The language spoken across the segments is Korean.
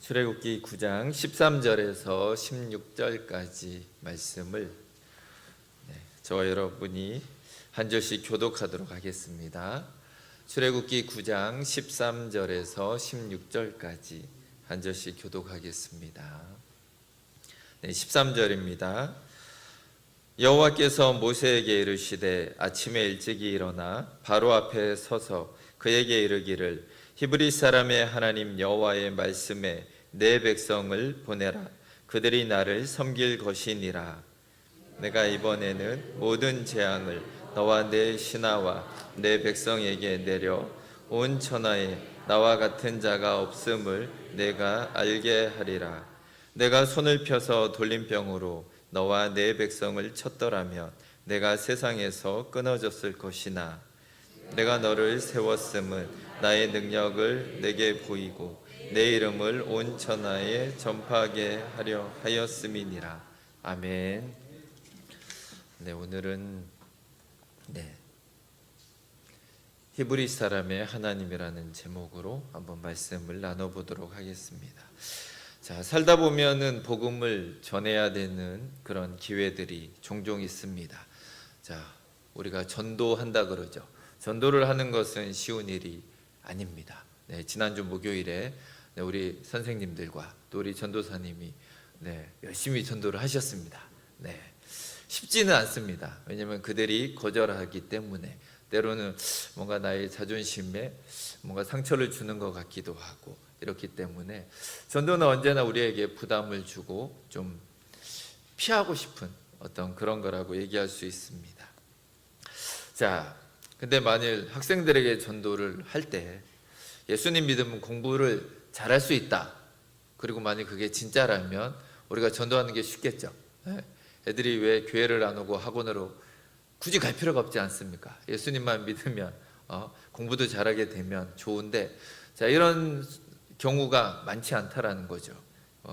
출애굽기 9장 13절에서 16절까지 말씀을 저와 여러분이 한 절씩 교독하도록 하겠습니다. 출애굽기 9장 13절에서 16절까지 한 절씩 교독하겠습니다. 13절입니다. 여호와께서 모세에게 이르시되 아침에 일찍이 일어나 바로 앞에 서서 그에게 이르기를 히브리 사람의 하나님 여호와의 말씀에 내 백성을 보내라. 그들이 나를 섬길 것이니라. 내가 이번에는 모든 재앙을 너와 내 신하와 내 백성에게 내려 온 천하에 나와 같은 자가 없음을 내가 알게 하리라. 내가 손을 펴서 돌림병으로 너와 내 백성을 쳤더라면 내가 세상에서 끊어졌을 것이나 내가 너를 세웠음은 나의 능력을 내게 보이고 내 이름을 온 천하에 전파하게 하려 하였음이니라. 아멘. 오늘은 히브리 사람의 하나님이라는 제목으로 한번 말씀을 나눠보도록 하겠습니다. 자, 살다 보면은 복음을 전해야 되는 그런 기회들이 종종 있습니다. 자, 우리가 전도한다 그러죠. 전도를 하는 것은 쉬운 일이 아닙니다. 지난주 목요일에 우리 선생님들과 또 우리 전도사님이 열심히 전도를 하셨습니다. 쉽지는 않습니다. 왜냐하면 그들이 거절하기 때문에 때로는 뭔가 나의 자존심에 뭔가 상처를 주는 것 같기도 하고 이렇기 때문에 전도는 언제나 우리에게 부담을 주고 좀 피하고 싶은 어떤 그런 거라고 얘기할 수 있습니다. 자, 근데 만일 학생들에게 전도를 할 때 예수님 믿으면 공부를 잘할 수 있다, 그리고 만일 그게 진짜라면 우리가 전도하는 게 쉽겠죠. 애들이 왜 교회를 안 오고 학원으로 굳이 갈 필요가 없지 않습니까? 예수님만 믿으면 공부도 잘하게 되면 좋은데, 자, 이런 경우가 많지 않다라는 거죠.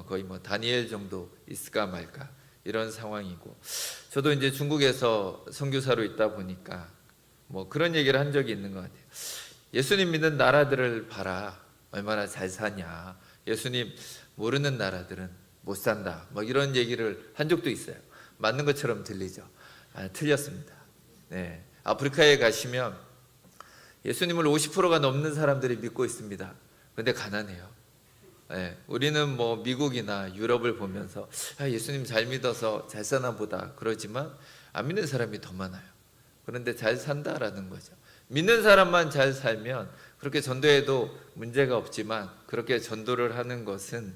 거의 다니엘 정도 있을까 말까 이런 상황이고, 저도 이제 중국에서 선교사로 있다 보니까 그런 얘기를 한 적이 있는 것 같아요. 예수님 믿는 나라들을 봐라, 얼마나 잘 사냐. 예수님 모르는 나라들은 못 산다, 이런 얘기를 한 적도 있어요. 맞는 것처럼 들리죠. 틀렸습니다. 아프리카에 가시면 예수님을 50%가 넘는 사람들이 믿고 있습니다. 그런데 가난해요. 우리는 미국이나 유럽을 보면서 예수님 잘 믿어서 잘 사나 보다 그러지만 안 믿는 사람이 더 많아요. 그런데 잘 산다라는 거죠. 믿는 사람만 잘 살면 그렇게 전도해도 문제가 없지만, 그렇게 전도를 하는 것은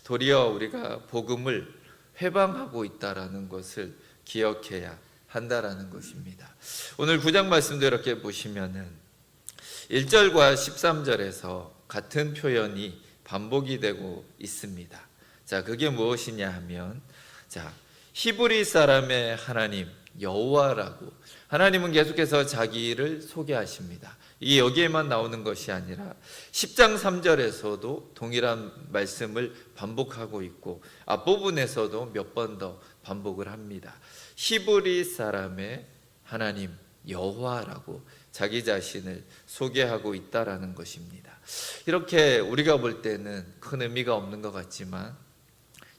도리어 우리가 복음을 회방하고 있다라는 것을 기억해야 한다라는 것입니다. 오늘 9장 말씀도 이렇게 보시면은 1절과 13절에서 같은 표현이 반복이 되고 있습니다. 자, 그게 무엇이냐 하면, 자, 히브리 사람의 하나님 여호와라고, 하나님은 계속해서 자기를 소개하십니다. 이게 여기에만 나오는 것이 아니라 10장 3절에서도 동일한 말씀을 반복하고 있고 앞부분에서도 몇 번 더 반복을 합니다. 히브리 사람의 하나님 여호와라고 자기 자신을 소개하고 있다라는 것입니다. 이렇게 우리가 볼 때는 큰 의미가 없는 것 같지만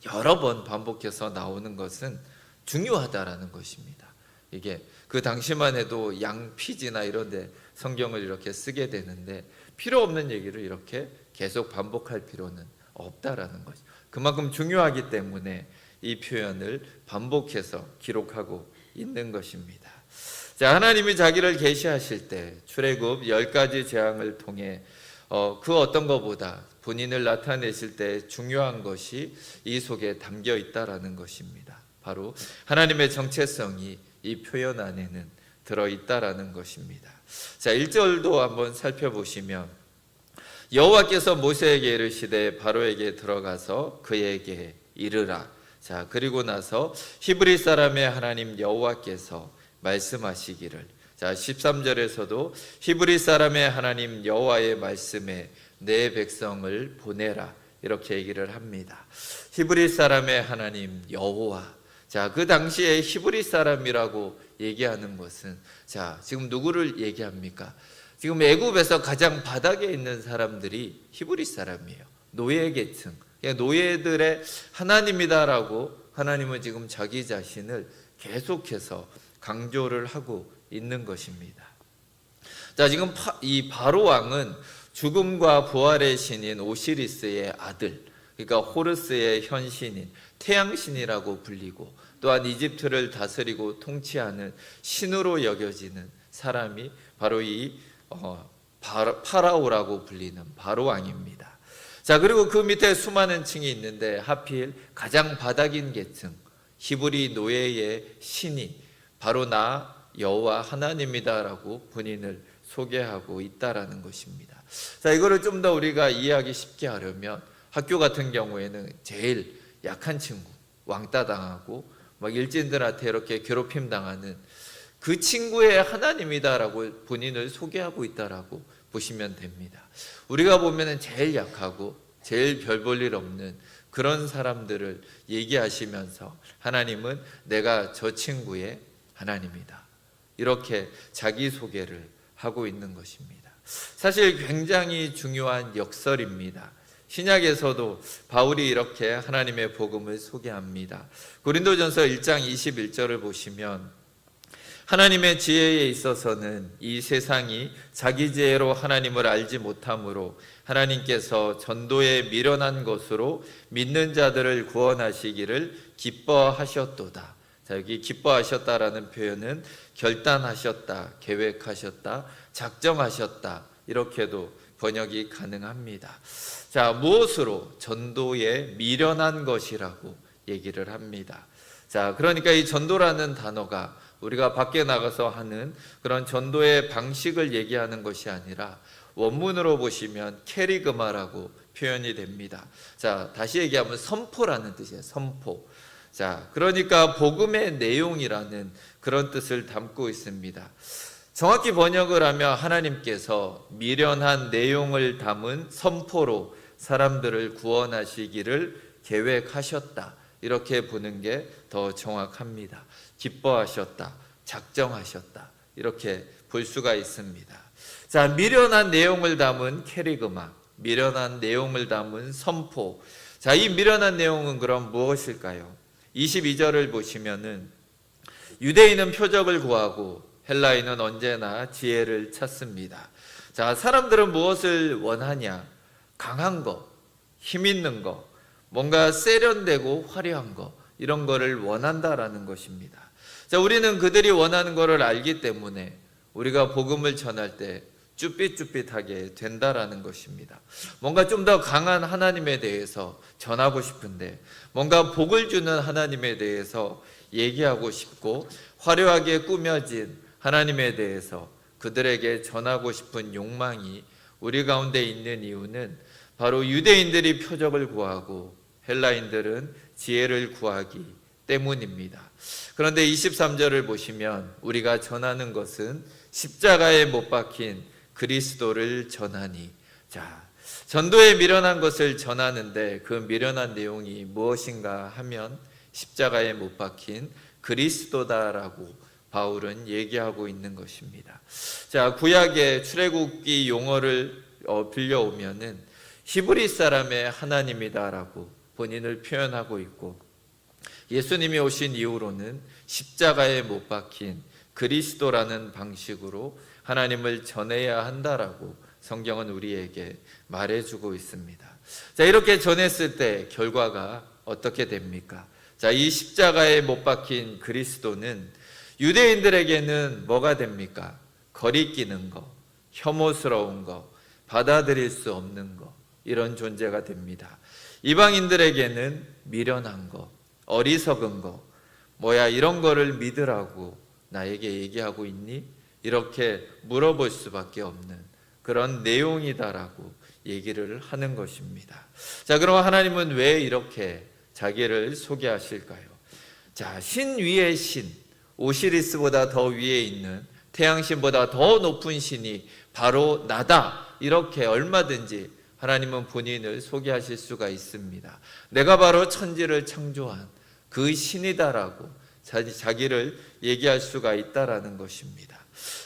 여러 번 반복해서 나오는 것은 중요하다라는 것입니다. 이게 그 당시만 해도 양피지나 이런 데 성경을 이렇게 쓰게 되는데 필요 없는 얘기를 이렇게 계속 반복할 필요는 없다라는 거죠. 그만큼 중요하기 때문에 이 표현을 반복해서 기록하고 있는 것입니다. 자, 하나님이 자기를 계시하실 때 출애굽 10가지 재앙을 통해 그 어떤 것보다 본인을 나타내실 때 중요한 것이 이 속에 담겨 있다라는 것입니다. 바로 하나님의 정체성이 이 표현 안에는 들어있다라는 것입니다. 자, 1절도 한번 살펴보시면 여호와께서 모세에게 이르시되 바로에게 들어가서 그에게 이르라. 자, 그리고 나서 히브리 사람의 하나님 여호와께서 말씀하시기를, 자, 13절에서도 히브리 사람의 하나님 여호와의 말씀에 내 백성을 보내라 이렇게 얘기를 합니다. 히브리 사람의 하나님 여호와, 자, 그 당시에 히브리 사람이라고 얘기하는 것은, 자, 지금 누구를 얘기합니까? 지금 애굽에서 가장 바닥에 있는 사람들이 히브리 사람이에요. 노예 계층, 노예들의 하나님이다라고 하나님은 지금 자기 자신을 계속해서 강조를 하고 있는 것입니다. 자, 지금 이 바로 왕은 죽음과 부활의 신인 오시리스의 아들, 그러니까 호르스의 현신인 태양신이라고 불리고, 또한 이집트를 다스리고 통치하는 신으로 여겨지는 사람이 바로 이 파라오라고 불리는 바로 왕입니다. 자, 그리고 그 밑에 수많은 층이 있는데 하필 가장 바닥인 계층, 히브리 노예의 신이 바로 나 여호와 하나님이다라고 본인을 소개하고 있다라는 것입니다. 자, 이거를 좀 더 우리가 이해하기 쉽게 하려면 학교 같은 경우에는 제일 약한 친구, 왕따 당하고 막 일진들한테 이렇게 괴롭힘 당하는 그 친구의 하나님이다라고 본인을 소개하고 있다라고 보시면 됩니다. 우리가 보면은 제일 약하고 제일 별 볼 일 없는 그런 사람들을 얘기하시면서 하나님은 내가 저 친구의 하나님이다, 이렇게 자기소개를 하고 있는 것입니다. 사실 굉장히 중요한 역설입니다. 신약에서도 바울이 이렇게 하나님의 복음을 소개합니다. 고린도전서 1장 21절을 보시면 하나님의 지혜에 있어서는 이 세상이 자기 지혜로 하나님을 알지 못하므로 하나님께서 전도에 미련한 것으로 믿는 자들을 구원하시기를 기뻐하셨도다. 자, 여기 기뻐하셨다라는 표현은 결단하셨다, 계획하셨다, 작정하셨다, 이렇게도 번역이 가능합니다. 자, 무엇으로? 전도에 미련한 것이라고 얘기를 합니다. 자, 그러니까 이 전도라는 단어가 우리가 밖에 나가서 하는 그런 전도의 방식을 얘기하는 것이 아니라 원문으로 보시면 캐리그마라고 표현이 됩니다. 자, 다시 얘기하면 선포라는 뜻이에요. 선포. 자, 그러니까 복음의 내용이라는 그런 뜻을 담고 있습니다. 정확히 번역을 하면 하나님께서 미련한 내용을 담은 선포로 사람들을 구원하시기를 계획하셨다, 이렇게 보는 게 더 정확합니다. 기뻐하셨다, 작정하셨다, 이렇게 볼 수가 있습니다. 자, 미련한 내용을 담은 캐리그마, 미련한 내용을 담은 선포. 자, 이 미련한 내용은 그럼 무엇일까요? 22절을 보시면은 유대인은 표적을 구하고 헬라인은 언제나 지혜를 찾습니다. 자, 사람들은 무엇을 원하냐? 강한 거, 힘 있는 거, 뭔가 세련되고 화려한 거, 이런 거를 원한다라는 것입니다. 자, 우리는 그들이 원하는 거를 알기 때문에 우리가 복음을 전할 때 쭈삣쭈삣하게 된다라는 것입니다. 뭔가 좀 더 강한 하나님에 대해서 전하고 싶은데, 뭔가 복을 주는 하나님에 대해서 얘기하고 싶고, 화려하게 꾸며진 하나님에 대해서 그들에게 전하고 싶은 욕망이 우리 가운데 있는 이유는 바로 유대인들이 표적을 구하고 헬라인들은 지혜를 구하기 때문입니다. 그런데 23절을 보시면 우리가 전하는 것은 십자가에 못 박힌 그리스도를 전하니. 자, 전도에 미련한 것을 전하는데 그 미련한 내용이 무엇인가 하면 십자가에 못 박힌 그리스도다라고 바울은 얘기하고 있는 것입니다. 자, 구약의 출애굽기 용어를 빌려오면은 히브리 사람의 하나님이다라고 본인을 표현하고 있고, 예수님이 오신 이후로는 십자가에 못 박힌 그리스도라는 방식으로 하나님을 전해야 한다라고 성경은 우리에게 말해주고 있습니다. 자, 이렇게 전했을 때 결과가 어떻게 됩니까? 자, 이 십자가에 못 박힌 그리스도는 유대인들에게는 뭐가 됩니까? 거리끼는 거, 혐오스러운 거, 받아들일 수 없는 거, 이런 존재가 됩니다. 이방인들에게는 미련한 거, 어리석은 거, 뭐야 이런 거를 믿으라고 나에게 얘기하고 있니? 이렇게 물어볼 수밖에 없는 그런 내용이다라고 얘기를 하는 것입니다. 자, 그럼 하나님은 왜 이렇게 자기를 소개하실까요? 자, 신 위의 신, 오시리스보다 더 위에 있는 태양신보다 더 높은 신이 바로 나다, 이렇게 얼마든지 하나님은 본인을 소개하실 수가 있습니다. 내가 바로 천지를 창조한 그 신이다라고 자기를 얘기할 수가 있다라는 것입니다.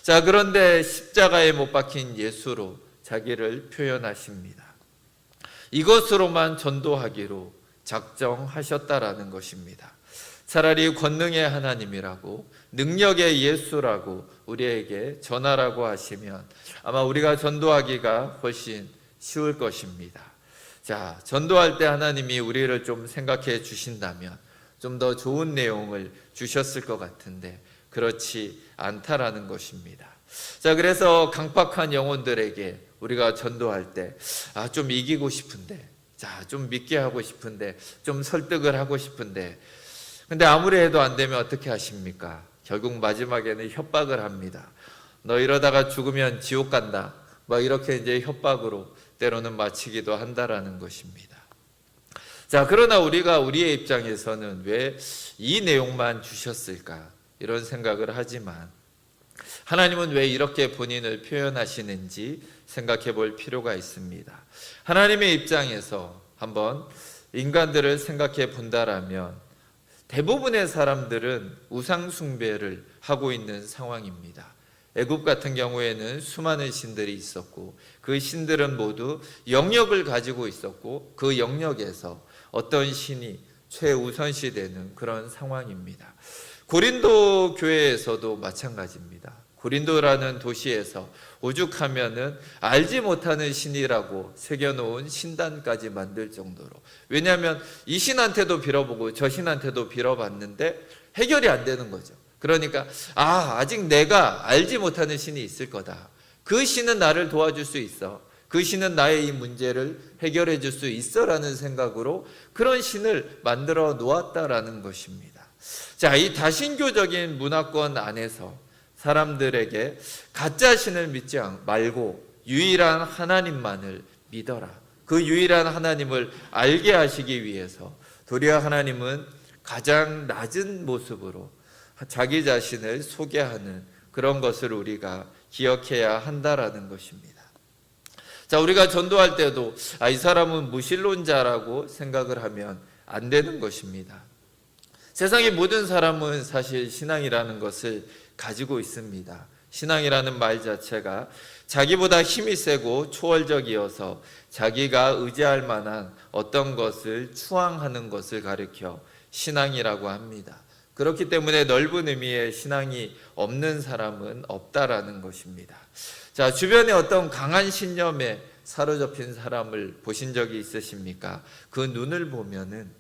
자, 그런데 십자가에 못 박힌 예수로 자기를 표현하십니다. 이것으로만 전도하기로 작정하셨다라는 것입니다. 차라리 권능의 하나님이라고, 능력의 예수라고 우리에게 전하라고 하시면 아마 우리가 전도하기가 훨씬 쉬울 것입니다. 자, 전도할 때 하나님이 우리를 좀 생각해 주신다면 좀 더 좋은 내용을 주셨을 것 같은데 그렇지 않다라는 것입니다. 자, 그래서 강팍한 영혼들에게 우리가 전도할 때 좀 이기고 싶은데, 좀 믿게 하고 싶은데, 좀 설득을 하고 싶은데, 근데 아무리 해도 안 되면 어떻게 하십니까? 결국 마지막에는 협박을 합니다. 너 이러다가 죽으면 지옥 간다. 이렇게 이제 협박으로 때로는 마치기도 한다라는 것입니다. 자, 그러나 우리가 우리의 입장에서는 왜 이 내용만 주셨을까? 이런 생각을 하지만 하나님은 왜 이렇게 본인을 표현하시는지 생각해 볼 필요가 있습니다. 하나님의 입장에서 한번 인간들을 생각해 본다라면 대부분의 사람들은 우상 숭배를 하고 있는 상황입니다. 애굽 같은 경우에는 수많은 신들이 있었고 그 신들은 모두 영역을 가지고 있었고 그 영역에서 어떤 신이 최우선시 되는 그런 상황입니다. 고린도 교회에서도 마찬가지입니다. 고린도라는 도시에서 오죽하면은 알지 못하는 신이라고 새겨놓은 신단까지 만들 정도로, 왜냐하면 이 신한테도 빌어보고 저 신한테도 빌어봤는데 해결이 안 되는 거죠. 그러니까 아직 내가 알지 못하는 신이 있을 거다. 그 신은 나를 도와줄 수 있어. 그 신은 나의 이 문제를 해결해 줄 수 있어라는 생각으로 그런 신을 만들어 놓았다라는 것입니다. 자, 이 다신교적인 문화권 안에서 사람들에게 가짜 신을 믿지 말고 유일한 하나님만을 믿어라. 그 유일한 하나님을 알게 하시기 위해서 도리어 하나님은 가장 낮은 모습으로 자기 자신을 소개하는 그런 것을 우리가 기억해야 한다라는 것입니다. 자, 우리가 전도할 때도 이 사람은 무신론자라고 생각을 하면 안 되는 것입니다. 세상의 모든 사람은 사실 신앙이라는 것을 가지고 있습니다. 신앙이라는 말 자체가 자기보다 힘이 세고 초월적이어서 자기가 의지할 만한 어떤 것을 추앙하는 것을 가리켜 신앙이라고 합니다. 그렇기 때문에 넓은 의미의 신앙이 없는 사람은 없다라는 것입니다. 자, 주변에 어떤 강한 신념에 사로잡힌 사람을 보신 적이 있으십니까? 그 눈을 보면은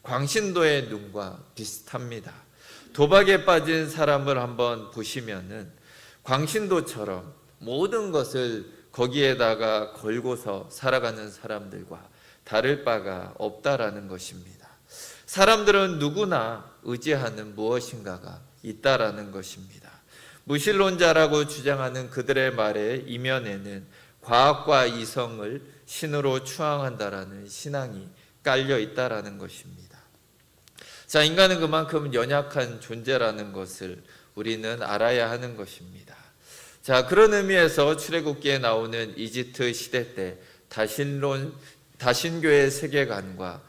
광신도의 눈과 비슷합니다. 도박에 빠진 사람을 한번 보시면은 광신도처럼 모든 것을 거기에다가 걸고서 살아가는 사람들과 다를 바가 없다라는 것입니다. 사람들은 누구나 의지하는 무엇인가가 있다라는 것입니다. 무신론자라고 주장하는 그들의 말의 이면에는 과학과 이성을 신으로 추앙한다라는 신앙이 깔려 있다라는 것입니다. 자, 인간은 그만큼 연약한 존재라는 것을 우리는 알아야 하는 것입니다. 자, 그런 의미에서 출애굽기에 나오는 이집트 시대 때 다신교의 세계관과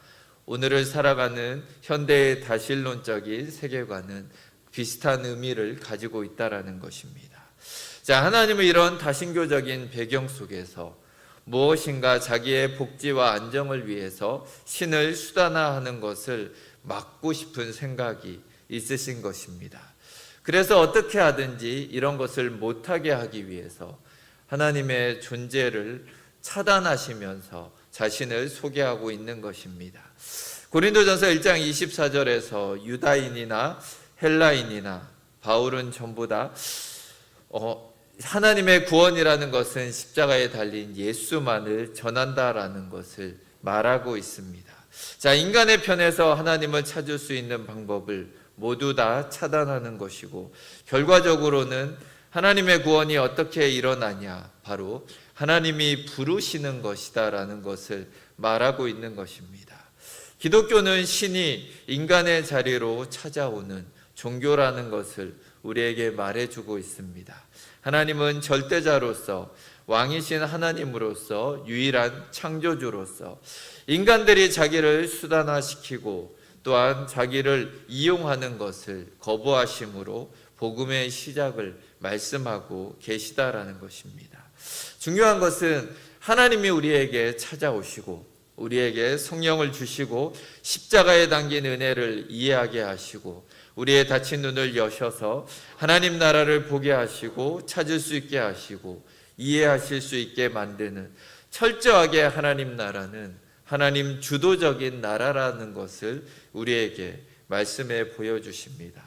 오늘을 살아가는 현대의 다신론적인 세계관은 비슷한 의미를 가지고 있다라는 것입니다. 자, 하나님은 이런 다신교적인 배경 속에서 무엇인가 자기의 복지와 안정을 위해서 신을 수단화하는 것을 막고 싶은 생각이 있으신 것입니다. 그래서 어떻게 하든지 이런 것을 못하게 하기 위해서 하나님의 존재를 차단하시면서 자신을 소개하고 있는 것입니다. 고린도전서 1장 24절에서 유다인이나 헬라인이나 바울은 전부 다 하나님의 구원이라는 것은 십자가에 달린 예수만을 전한다라는 것을 말하고 있습니다. 자, 인간의 편에서 하나님을 찾을 수 있는 방법을 모두 다 차단하는 것이고 결과적으로는 하나님의 구원이 어떻게 일어나냐, 바로 하나님이 부르시는 것이다라는 것을 말하고 있는 것입니다. 기독교는 신이 인간의 자리로 찾아오는 종교라는 것을 우리에게 말해주고 있습니다. 하나님은 절대자로서 왕이신 하나님으로서 유일한 창조주로서 인간들이 자기를 수단화시키고 또한 자기를 이용하는 것을 거부하심으로 복음의 시작을 말씀하고 계시다라는 것입니다. 중요한 것은 하나님이 우리에게 찾아오시고 우리에게 성령을 주시고 십자가에 담긴 은혜를 이해하게 하시고 우리의 닫힌 눈을 여셔서 하나님 나라를 보게 하시고 찾을 수 있게 하시고 이해하실 수 있게 만드는, 철저하게 하나님 나라는 하나님 주도적인 나라라는 것을 우리에게 말씀해 보여주십니다.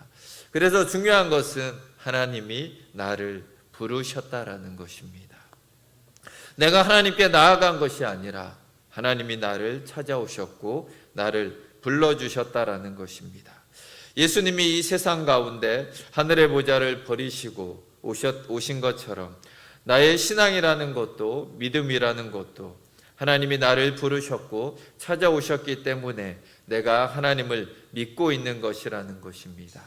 그래서 중요한 것은 하나님이 나를 부르셨다라는 것입니다. 내가 하나님께 나아간 것이 아니라 하나님이 나를 찾아오셨고 나를 불러주셨다라는 것입니다. 예수님이 이 세상 가운데 하늘의 보좌를 버리시고 오신 것처럼 나의 신앙이라는 것도, 믿음이라는 것도 하나님이 나를 부르셨고 찾아오셨기 때문에 내가 하나님을 믿고 있는 것이라는 것입니다.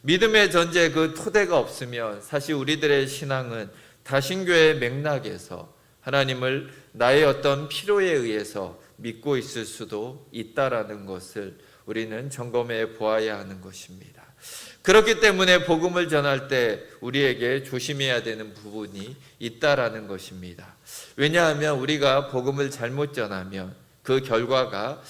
믿음의 전제, 그 토대가 없으면 사실 우리들의 신앙은 다신교의 맥락에서 하나님을 나의 어떤 필요에 의해서 믿고 있을 수도 있다라는 것을 우리는 점검해 보아야 하는 것입니다. 그렇기 때문에 복음을 전할 때 우리에게 조심해야 되는 부분이 있다라는 것입니다. 왜냐하면 우리가 복음을 잘못 전하면 그 결과가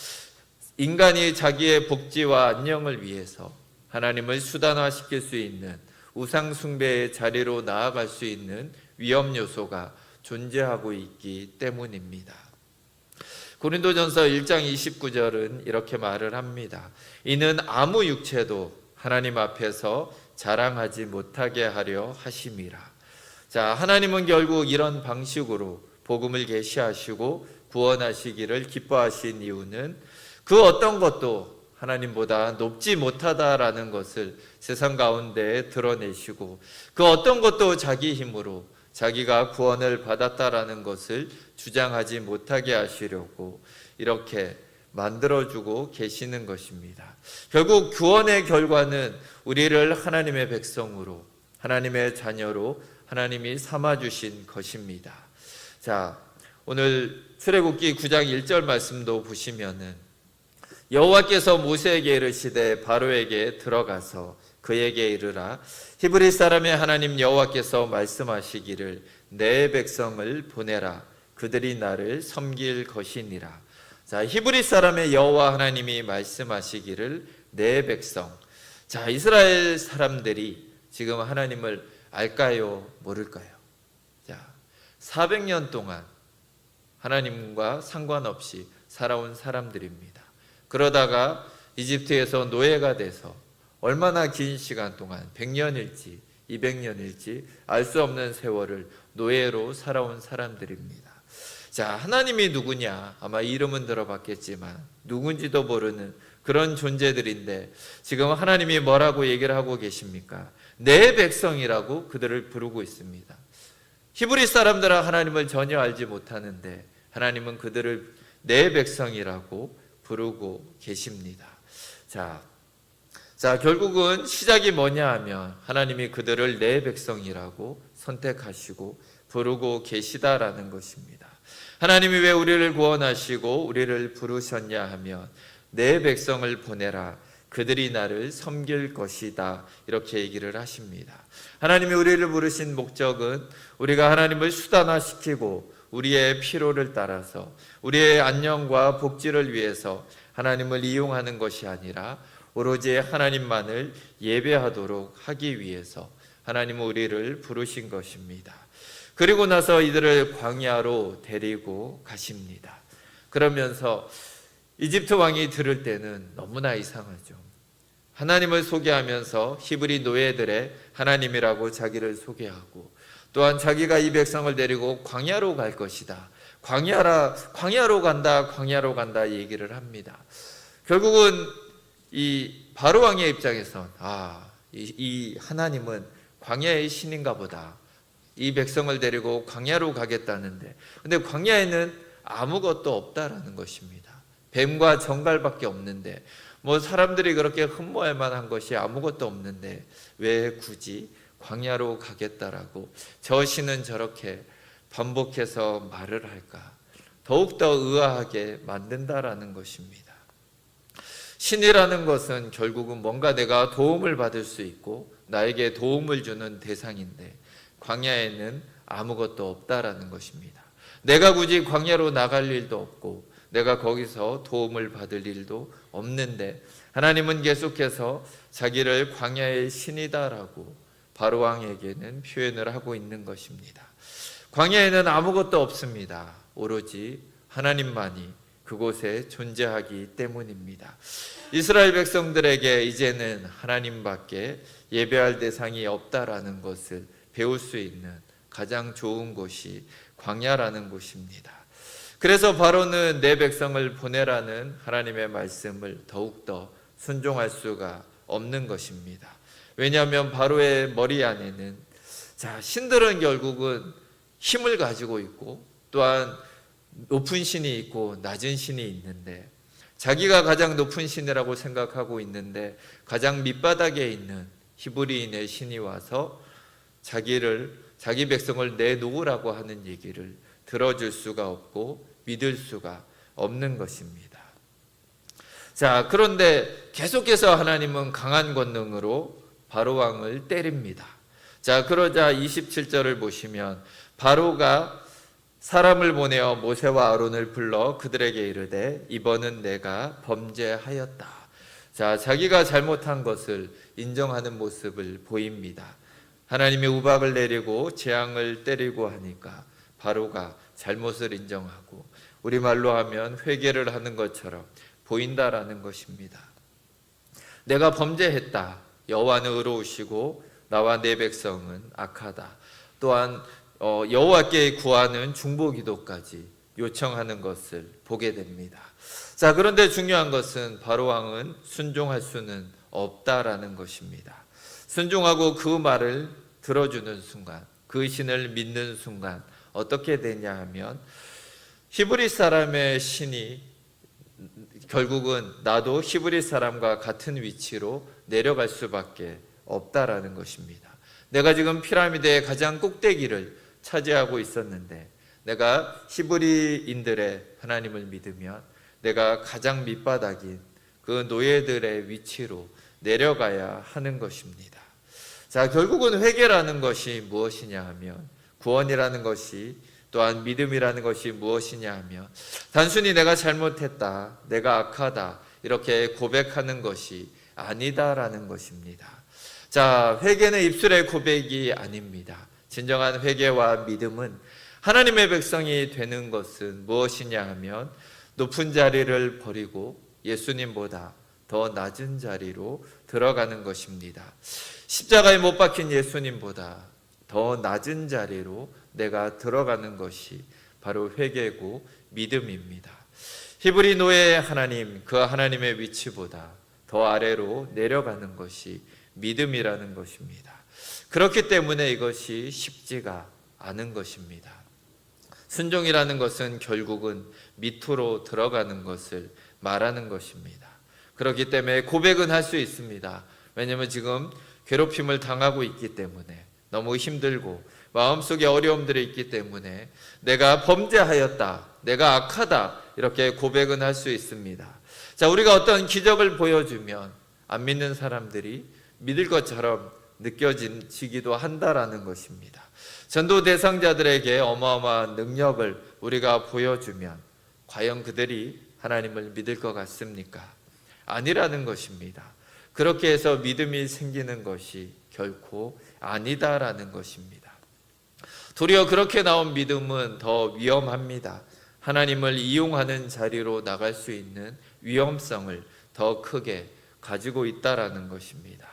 인간이 자기의 복지와 안녕을 위해서 하나님을 수단화시킬 수 있는 우상 숭배의 자리로 나아갈 수 있는 위험 요소가 존재하고 있기 때문입니다. 고린도전서 1장 29절은 이렇게 말을 합니다. 이는 아무 육체도 하나님 앞에서 자랑하지 못하게 하려 하심이라. 자, 하나님은 결국 이런 방식으로 복음을 계시하시고 구원하시기를 기뻐하신 이유는 그 어떤 것도 하나님보다 높지 못하다라는 것을 세상 가운데 드러내시고 그 어떤 것도 자기 힘으로 자기가 구원을 받았다라는 것을 주장하지 못하게 하시려고 이렇게 만들어주고 계시는 것입니다. 결국 구원의 결과는 우리를 하나님의 백성으로, 하나님의 자녀로 하나님이 삼아주신 것입니다. 자, 오늘 출애굽기 9장 1절 말씀도 보시면은 여호와께서 모세에게 이르시되 바로에게 들어가서 그에게 이르라 히브리 사람의 하나님 여호와께서 말씀하시기를 내 백성을 보내라 그들이 나를 섬길 것이니라. 자, 히브리 사람의 여호와 하나님이 말씀하시기를 내 백성. 자, 이스라엘 사람들이 지금 하나님을 알까요? 모를까요? 자, 400년 동안 하나님과 상관없이 살아온 사람들입니다. 그러다가 이집트에서 노예가 돼서 얼마나 긴 시간 동안 100년일지 200년일지 알 수 없는 세월을 노예로 살아온 사람들입니다. 자, 하나님이 누구냐? 아마 이름은 들어봤겠지만 누군지도 모르는 그런 존재들인데 지금 하나님이 뭐라고 얘기를 하고 계십니까? 내 백성이라고 그들을 부르고 있습니다. 히브리 사람들은 하나님을 전혀 알지 못하는데 하나님은 그들을 내 백성이라고 부르고 계십니다. 자, 결국은 시작이 뭐냐 하면 하나님이 그들을 내 백성이라고 선택하시고 부르고 계시다라는 것입니다. 하나님이 왜 우리를 구원하시고 우리를 부르셨냐 하면 내 백성을 보내라 그들이 나를 섬길 것이다 이렇게 얘기를 하십니다. 하나님이 우리를 부르신 목적은 우리가 하나님을 수단화시키고 우리의 필요를 따라서 우리의 안녕과 복지를 위해서 하나님을 이용하는 것이 아니라 오로지 하나님만을 예배하도록 하기 위해서 하나님은 우리를 부르신 것입니다. 그리고 나서 이들을 광야로 데리고 가십니다. 그러면서 이집트 왕이 들을 때는 너무나 이상하죠. 하나님을 소개하면서 히브리 노예들의 하나님이라고 자기를 소개하고 또한 자기가 이 백성을 데리고 광야로 갈 것이다. 광야로 간다 얘기를 합니다. 결국은 이 바로 왕의 입장에선 이 하나님은 광야의 신인가 보다. 이 백성을 데리고 광야로 가겠다는데 근데 광야에는 아무것도 없다라는 것입니다. 뱀과 정갈밖에 없는데 뭐 사람들이 그렇게 흠모할 만한 것이 아무것도 없는데 왜 굳이 광야로 가겠다라고 저 신은 저렇게 반복해서 말을 할까? 더욱더 의아하게 만든다라는 것입니다. 신이라는 것은 결국은 뭔가 내가 도움을 받을 수 있고 나에게 도움을 주는 대상인데 광야에는 아무것도 없다라는 것입니다. 내가 굳이 광야로 나갈 일도 없고 내가 거기서 도움을 받을 일도 없는데 하나님은 계속해서 자기를 광야의 신이다라고 바로왕에게는 표현을 하고 있는 것입니다. 광야에는 아무것도 없습니다. 오로지 하나님만이 그곳에 존재하기 때문입니다. 이스라엘 백성들에게 이제는 하나님밖에 예배할 대상이 없다라는 것을 배울 수 있는 가장 좋은 곳이 광야라는 곳입니다. 그래서 바로는 내 백성을 보내라는 하나님의 말씀을 더욱더 순종할 수가 없는 것입니다. 왜냐하면 바로의 머리 안에는 신들은 결국은 힘을 가지고 있고 또한 높은 신이 있고 낮은 신이 있는데 자기가 가장 높은 신이라고 생각하고 있는데 가장 밑바닥에 있는 히브리인의 신이 와서 자기 백성을 내놓으라고 하는 얘기를 들어줄 수가 없고 믿을 수가 없는 것입니다. 그런데 계속해서 하나님은 강한 권능으로 바로왕을 때립니다. 그러자 27절을 보시면 바로가 사람을 보내어 모세와 아론을 불러 그들에게 이르되 이번은 내가 범죄하였다. 자기가 잘못한 것을 인정하는 모습을 보입니다. 하나님이 우박을 내리고 재앙을 때리고 하니까 바로가 잘못을 인정하고 우리말로 하면 회개를 하는 것처럼 보인다라는 것입니다. 내가 범죄했다. 여호와는 의로우시고 나와 내 백성은 악하다. 또한 여호와께 구하는 중보기도까지 요청하는 것을 보게 됩니다. 그런데 중요한 것은 바로왕은 순종할 수는 없다라는 것입니다. 순종하고 그 말을 들어주는 순간, 그 신을 믿는 순간 어떻게 되냐 하면 히브리 사람의 신이 결국은 나도 히브리 사람과 같은 위치로 내려갈 수밖에 없다라는 것입니다. 내가 지금 피라미드의 가장 꼭대기를 차지하고 있었는데 내가 히브리인들의 하나님을 믿으면 내가 가장 밑바닥인 그 노예들의 위치로 내려가야 하는 것입니다. 결국은 회개라는 것이 무엇이냐 하면 구원이라는 것이 또한 믿음이라는 것이 무엇이냐 하면 단순히 내가 잘못했다, 내가 악하다 이렇게 고백하는 것이 아니다라는 것입니다. 회개는 입술의 고백이 아닙니다. 진정한 회개와 믿음은 하나님의 백성이 되는 것은 무엇이냐 하면 높은 자리를 버리고 예수님보다 더 낮은 자리로 들어가는 것입니다. 십자가에 못 박힌 예수님보다 더 낮은 자리로 내가 들어가는 것이 바로 회개고 믿음입니다. 히브리 노예의 하나님, 그 하나님의 위치보다 더 아래로 내려가는 것이 믿음이라는 것입니다. 그렇기 때문에 이것이 쉽지가 않은 것입니다. 순종이라는 것은 결국은 밑으로 들어가는 것을 말하는 것입니다. 그렇기 때문에 고백은 할 수 있습니다. 왜냐하면 지금 괴롭힘을 당하고 있기 때문에 너무 힘들고 마음속에 어려움들이 있기 때문에 내가 범죄하였다, 내가 악하다 이렇게 고백은 할 수 있습니다. 우리가 어떤 기적을 보여주면 안 믿는 사람들이 믿을 것처럼 느껴지기도 한다라는 것입니다. 전도 대상자들에게 어마어마한 능력을 우리가 보여주면 과연 그들이 하나님을 믿을 것 같습니까? 아니라는 것입니다. 그렇게 해서 믿음이 생기는 것이 결코 아니다라는 것입니다. 도리어 그렇게 나온 믿음은 더 위험합니다. 하나님을 이용하는 자리로 나갈 수 있는 위험성을 더 크게 가지고 있다라는 것입니다.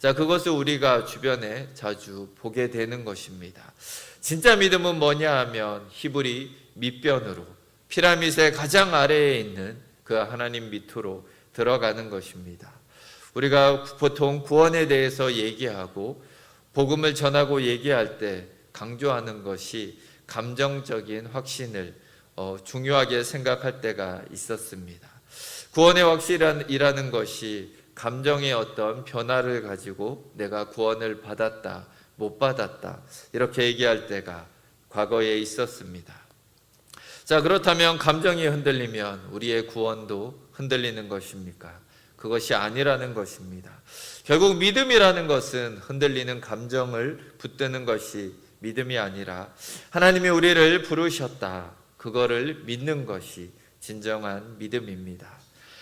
그것을 우리가 주변에 자주 보게 되는 것입니다. 진짜 믿음은 뭐냐 하면 히브리 밑변으로 피라미드의 가장 아래에 있는 그 하나님 밑으로 들어가는 것입니다. 우리가 보통 구원에 대해서 얘기하고 복음을 전하고 얘기할 때 강조하는 것이 감정적인 확신을 중요하게 생각할 때가 있었습니다. 구원의 확신이라는 것이 감정의 어떤 변화를 가지고 내가 구원을 받았다, 못 받았다 이렇게 얘기할 때가 과거에 있었습니다. 그렇다면 감정이 흔들리면 우리의 구원도 흔들리는 것입니까? 그것이 아니라는 것입니다. 결국 믿음이라는 것은 흔들리는 감정을 붙드는 것이 믿음이 아니라 하나님이 우리를 부르셨다, 그거를 믿는 것이 진정한 믿음입니다.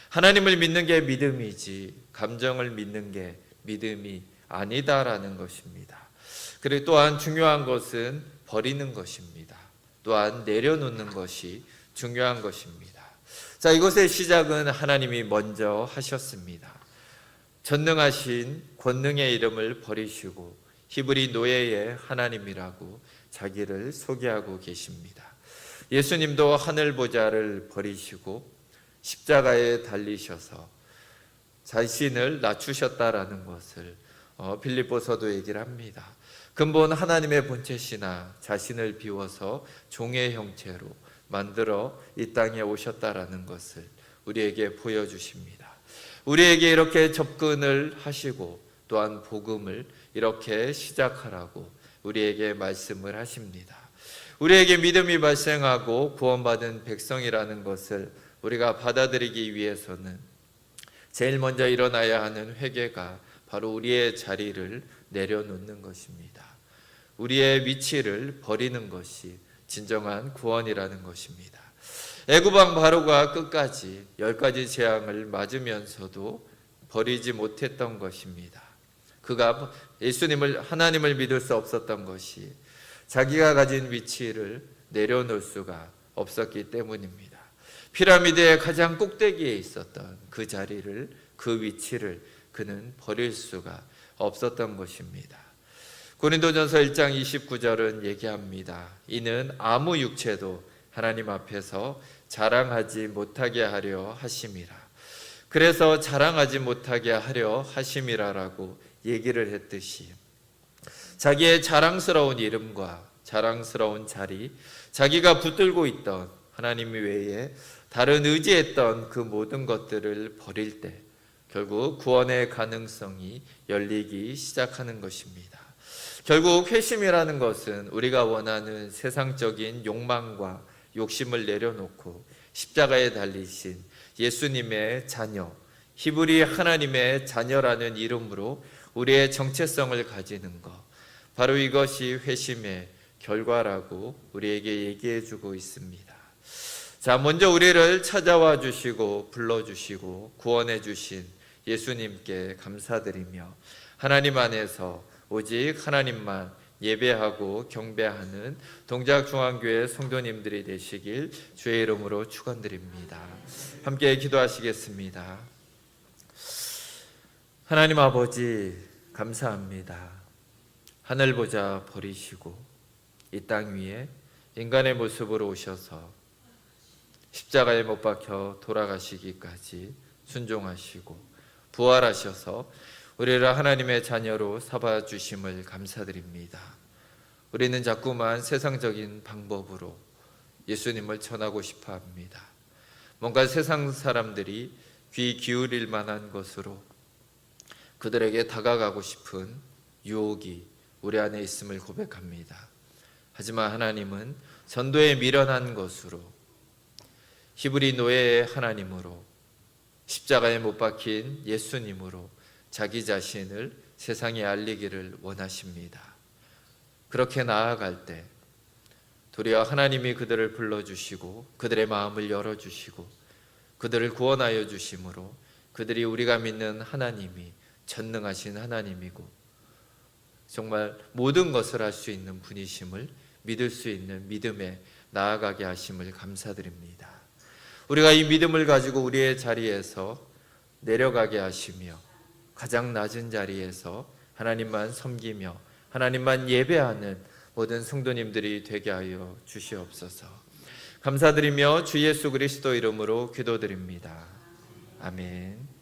하나님을 믿는 게 믿음이지 감정을 믿는 게 믿음이 아니다라는 것입니다. 그리고 또한 중요한 것은 버리는 것입니다. 또한 내려놓는 것이 중요한 것입니다. 자, 이것의 시작은 하나님이 먼저 하셨습니다. 전능하신 권능의 이름을 버리시고 히브리 노예의 하나님이라고 자기를 소개하고 계십니다. 예수님도 하늘 보좌를 버리시고 십자가에 달리셔서 자신을 낮추셨다라는 것을 빌립보서도 얘기를 합니다. 근본 하나님의 본체시나 자신을 비워서 종의 형체로 만들어 이 땅에 오셨다라는 것을 우리에게 보여주십니다. 우리에게 이렇게 접근을 하시고 또한 복음을 이렇게 시작하라고 우리에게 말씀을 하십니다. 우리에게 믿음이 발생하고 구원받은 백성이라는 것을 우리가 받아들이기 위해서는 제일 먼저 일어나야 하는 회개가 바로 우리의 자리를 내려놓는 것입니다. 우리의 위치를 버리는 것이 진정한 구원이라는 것입니다. 애굽왕 바로가 끝까지 10가지 재앙을 맞으면서도 버리지 못했던 것입니다. 그가 예수님을 하나님을 믿을 수 없었던 것이 자기가 가진 위치를 내려놓을 수가 없었기 때문입니다. 피라미드의 가장 꼭대기에 있었던 그 자리를, 그 위치를 그는 버릴 수가 없었던 것입니다. 고린도전서 1장 29절은 얘기합니다. 이는 아무 육체도 하나님 앞에서 자랑하지 못하게 하려 하심이라. 그래서 자랑하지 못하게 하려 하심이라라고 얘기를 했듯이 자기의 자랑스러운 이름과 자랑스러운 자리, 자기가 붙들고 있던 하나님 외에 다른 의지했던 그 모든 것들을 버릴 때 결국 구원의 가능성이 열리기 시작하는 것입니다. 결국 회심이라는 것은 우리가 원하는 세상적인 욕망과 욕심을 내려놓고 십자가에 달리신 예수님의 자녀, 히브리 하나님의 자녀라는 이름으로 우리의 정체성을 가지는 것, 바로 이것이 회심의 결과라고 우리에게 얘기해 주고 있습니다. 자, 먼저 우리를 찾아와 주시고 불러주시고 구원해 주신 예수님께 감사드리며 하나님 안에서 오직 하나님만 예배하고 경배하는 동작중앙교회 성도님들이 되시길 주의 이름으로 축원드립니다. 함께 기도하시겠습니다. 하나님 아버지 감사합니다. 하늘 보좌 버리시고 이 땅 위에 인간의 모습으로 오셔서 십자가에 못 박혀 돌아가시기까지 순종하시고 부활하셔서 우리를 하나님의 자녀로 삼아 주심을 감사드립니다. 우리는 자꾸만 세상적인 방법으로 예수님을 전하고 싶어 합니다. 뭔가 세상 사람들이 귀 기울일 만한 것으로 그들에게 다가가고 싶은 유혹이 우리 안에 있음을 고백합니다. 하지만 하나님은 전도에 미련한 것으로 히브리 노예의 하나님으로 십자가에 못 박힌 예수님으로 자기 자신을 세상에 알리기를 원하십니다. 그렇게 나아갈 때 도리어 하나님이 그들을 불러주시고 그들의 마음을 열어주시고 그들을 구원하여 주심으로 그들이 우리가 믿는 하나님이 전능하신 하나님이고 정말 모든 것을 할 수 있는 분이심을 믿을 수 있는 믿음에 나아가게 하심을 감사드립니다. 우리가 이 믿음을 가지고 우리의 자리에서 내려가게 하시며 가장 낮은 자리에서 하나님만 섬기며 하나님만 예배하는 모든 성도님들이 되게 하여 주시옵소서. 감사드리며 주 예수 그리스도 이름으로 기도드립니다. 아멘.